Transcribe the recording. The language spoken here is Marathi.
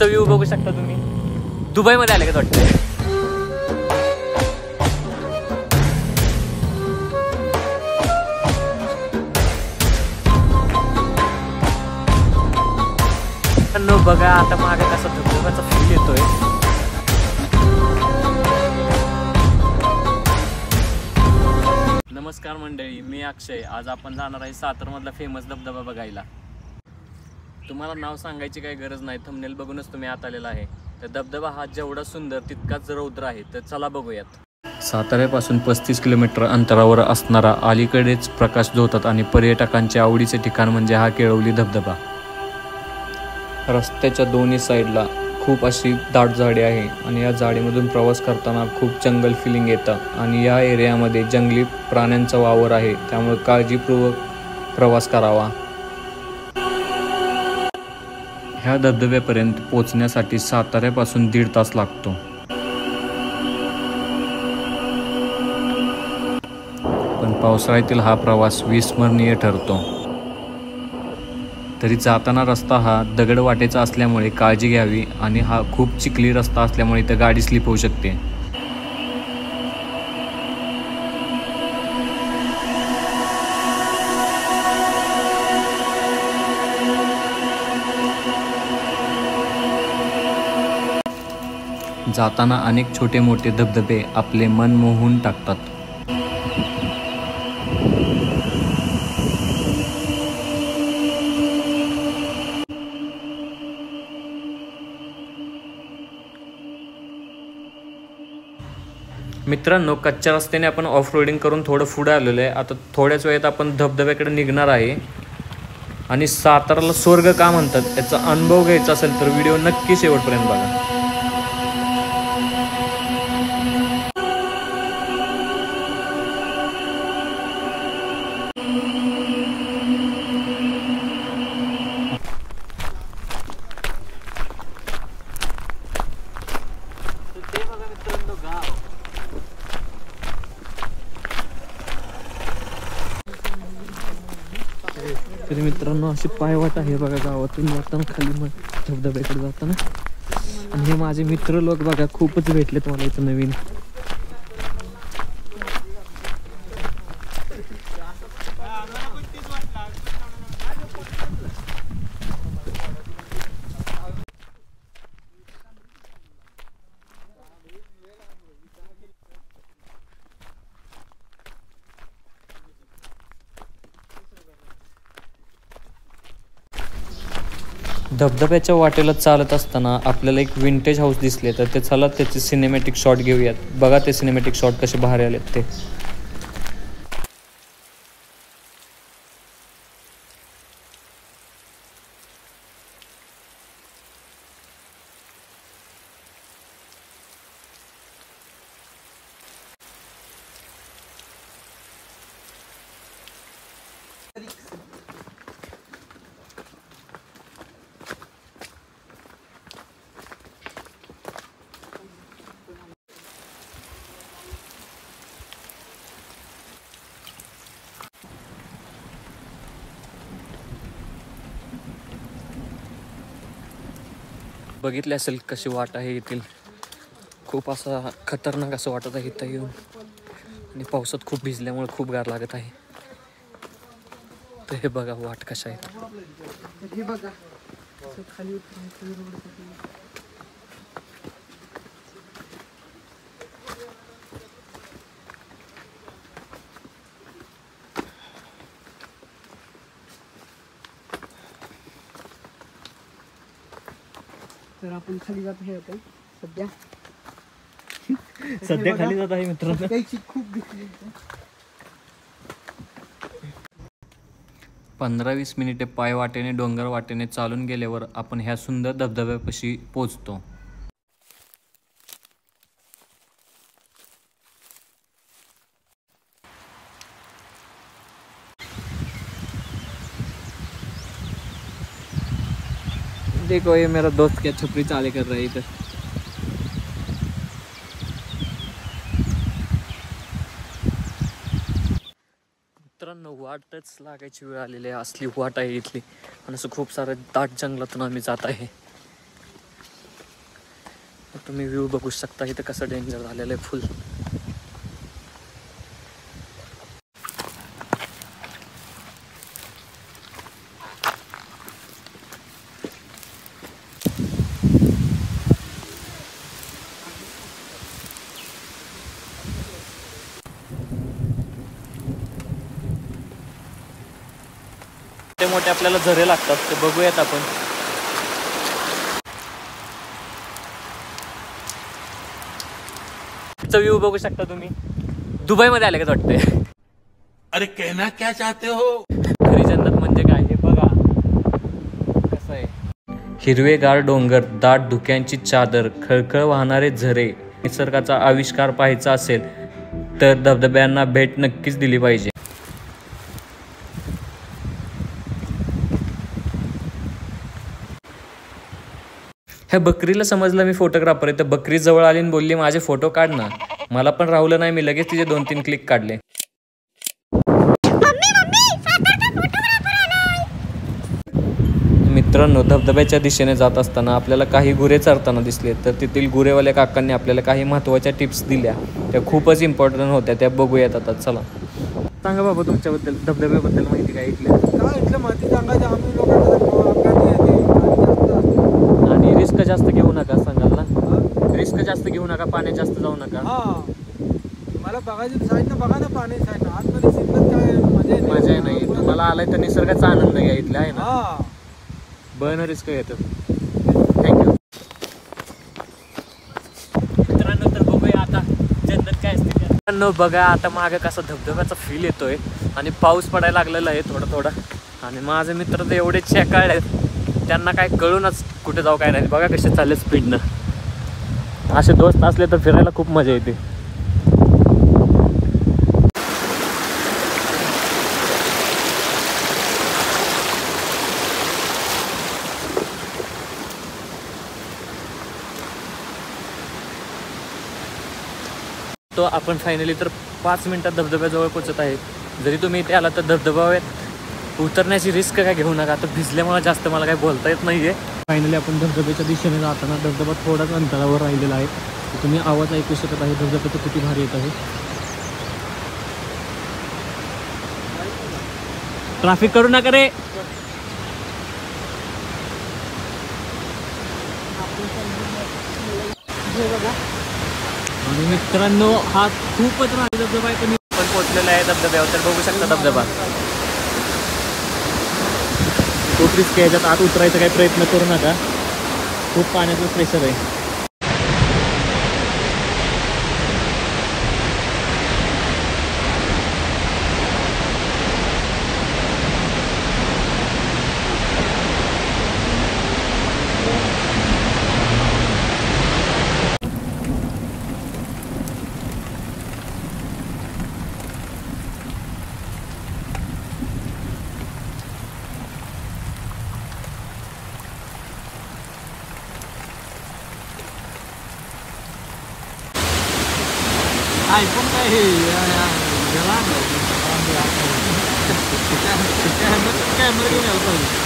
समोरचा व्ह्यू बघू शकता तुम्ही. दुबईमध्ये आले का वाटतं. बघा आता मागे कसा धबधब्याचा फील येतोय. नमस्कार मंडळी, मी अक्षय. आज आपण जाणार आहे सातारमधला फेमस धबधबा बघायला. तुम्हाला नाव सांगायची काही गरज नाही, थंबनेल बघूनच तुम्ही आत आलेला आहे. तर धबधबा हा जेवढा सुंदर तितकाच रौद्र आहे. तर चला बघूयात. साताऱ्यापासून 35 किलोमीटर अंतरावर असणारा, अलीकडेच प्रकाश झोतात आणि पर्यटकांचे आवडीचे ठिकाण म्हणजे हा केळवली धबधबा. रस्त्याच्या दोन्ही साईडला खूप अशी दाट झाडे आहे आणि या झाडीमधून प्रवास करताना खूप जंगल फिलिंग येतं आणि या एरियामध्ये जंगली प्राण्यांचा वावर आहे, त्यामुळे काळजीपूर्वक प्रवास करावा. ह्या धबधब्यापर्यंत पोहोचण्यासाठी साताऱ्यापासून 1.5 तास लागतो. पण पावसाळ्यातील हा प्रवास विस्मरणीय ठरतो. तरी जाताना रस्ता हा दगड वाटेचा असल्यामुळे काळजी घ्यावी आणि हा खूप चिखली रस्ता असल्यामुळे इथं गाडी स्लिप होऊ शकते. जाताना अनेक छोटे मोठे धबधबे आपले मन मोहून टाकतात. मित्रांनो, कच्च्या रस्त्याने आपण ऑफ रोडिंग करून थोडं पुढे आलेलो आहे. आता थोड्याच वेळात आपण धबधब्याकडे निघणार आहे. आणि साताराला स्वर्ग का म्हणतात याचा अनुभव घ्यायचा असेल तर व्हिडिओ नक्की शेवटपर्यंत बघा. तर मित्रांनो, अशी पायवाट आहे बघा गावातून जाताना खाली मग धबधब्याकडे जाताना. आणि हे माझे मित्र लोक बघा खूपच भेटलेत मला इथं नवीन. धबधब्याच्या वाटेला चालत असताना आपल्याला एक विंटेज हाऊस दिसले, तर ते चला त्याचे सिनेमॅटिक शॉट घेऊयात. बघा ते सिनेमॅटिक शॉट कसे भारी आलेत ते. बघितले असेल कशी वाट आहे येथील. खूप असा खतरनाक असं वाटत आहे इथं येऊन. आणि पावसात खूप भिजल्यामुळे खूप गार लागत आहे. तर हे बघा वाट कशा आहेत. तर आपण खाली जात आहे आता सध्या खाली जात आहे मित्रांनो. खूप दिसली. 15-20 मिनिटे पाय वाटेने डोंगर वाटेने चालून गेल्यावर आपण ह्या सुंदर धबधब्यापाशी पोहोचतो. देखो ये मेरा दोस्त क्या छपरी चाले कर रहा है इधर. मित्रांनो, वाटच लागायची वेळ आलेली आहे. असली वाट आहे इथली आणि असं खूप सारं दाट जंगलातून आम्ही जात आहे. तुम्ही व्ह्यू बघू शकता इथं कसं डेंजर झालेलं आहे फुल. मोठे आपल्याला झरे लागतात ते बघूयात आपण. व्ह्यू बघू शकता तुम्ही. दुबई मध्ये आले का वाटतंय. अरे कहना क्या चाहते हो. खरी जन्नत म्हणजे काय हे बघा कसं आहे. हिरवेगार डोंगर, दाट धुक्यांची चादर, खळखळ वाहणारे झरे. निसर्गाचा आविष्कार पाहायचा असेल तर धबधब्यांना भेट नक्कीच दिली पाहिजे. ह्या बकरीला समजलं मी फोटोग्राफर आहे, तर बकरी जवळ आली आणि बोलली माझे फोटो काढ ना. मला पण राहुलं नाही, मी लगेच तिचे 2-3 क्लिक काढले. मित्रांनो, धबधब्याच्या दिशेने जात असताना आपल्याला काही गुरे चरताना दिसले, तर तेथील गुरेवाल्या काकांनी आपल्याला काही महत्त्वाच्या टिप्स दिल्या. त्या खूपच इम्पॉर्टंट होत्या, त्या बघूयात आता. चला सांगा बाबा तुमच्याबद्दल, धबधब्याबद्दल माहिती काय इथल्या. काय इथलं माहिती सांगायचं आम्ही लोकांना आणि रिस्क जास्त घेऊ नका सांगाल ना. रिस्क जास्त घेऊ नका, पाण्यात जास्त जाऊ नका. मला बघायची साईड ना, बघा ना पाणी साईड ना. आतमध्ये शिकत काय मजा नाही. तुम्हाला आलाय तर निसर्गाचा आनंद घ्या इथला आहे ना. बन रिस्क घेतो. थँक्यू मित्रांनो. तर बघूया आता जन्नत काय असते. मित्रांनो बघा आता मागे कसा धबधब्याचा फील येतोय आणि पाऊस पडायला लागलेला आहे थोडा थोडा. आणि माझे मित्र तर एवढे चेकाळले, त्यांना काय कळूनच कुठे जाऊ काय नाही. बघा कसे चालले स्पीडनं. असे दोस्त असले तर फिरायला खूप मजा येते. तो आपण फायनली तर 5 मिनिटात धबधब्याजवळ पोचत आहे. जरी तुम्ही इथे आला तर धबधब्यावर उतरण्याची रिस्क काय घेऊ नका. आता भिजल्यामुळे जास्त मला काही बोलता येत नाही आहे. फायनली आपण धबधब्याच्या दिशेने जाताना धबधबा थोडाच अंतरावर राहिलेला आहे. तुम्ही आवाज ऐकू शकत आहे धबधब्याचं किती भारी येत आहे. ट्रॅफिक करू नका रे. आणि मित्रांनो हा खूपच भारी धबधबा आहे. तुम्ही पण पोहोचलेला आहे धबधब्यावर, तर बघू शकता धबधबा. खूप रिस्क आहे, याच्यात आत उतरायचा काही प्रयत्न करू नका. खूप पाण्याचं प्रेशर आहे. iPhone काय हे कॅमेरा घेऊन यायला पाहिजे.